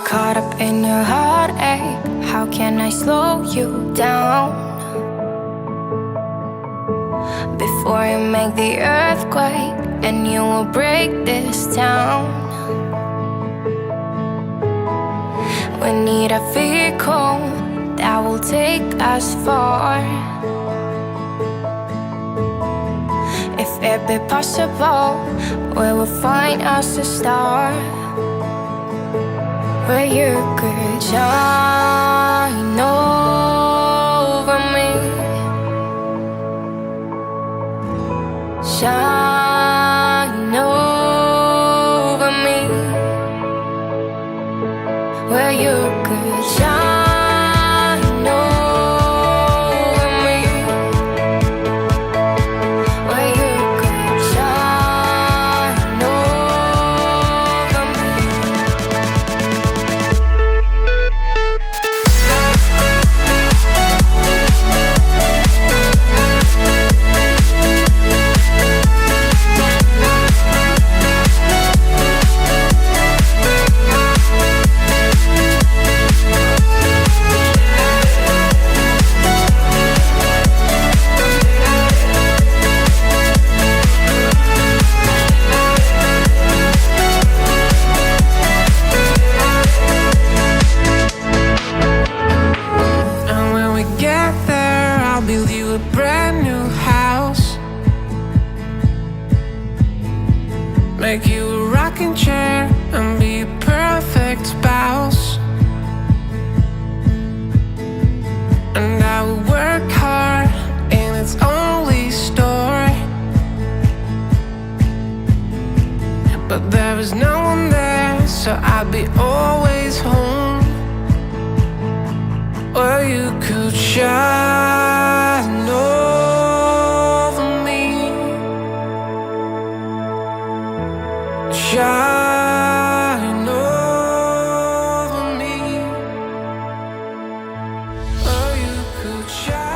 caught up in your heartache. How can I slow you down before you make the earthquake and you will break this town? We need a vehicle that will take us far. If it be possible, we will find us a star where you could shine over me, shine over me, where you could shine over me, where you could shine over me. And when we get there, I'll build you a brand new house, make you a rocking chair and be a perfect spouse. And I will work hard in its only store, but there is no one there, so I'll be always home, where you could shine over me, shine over me, where you could shine.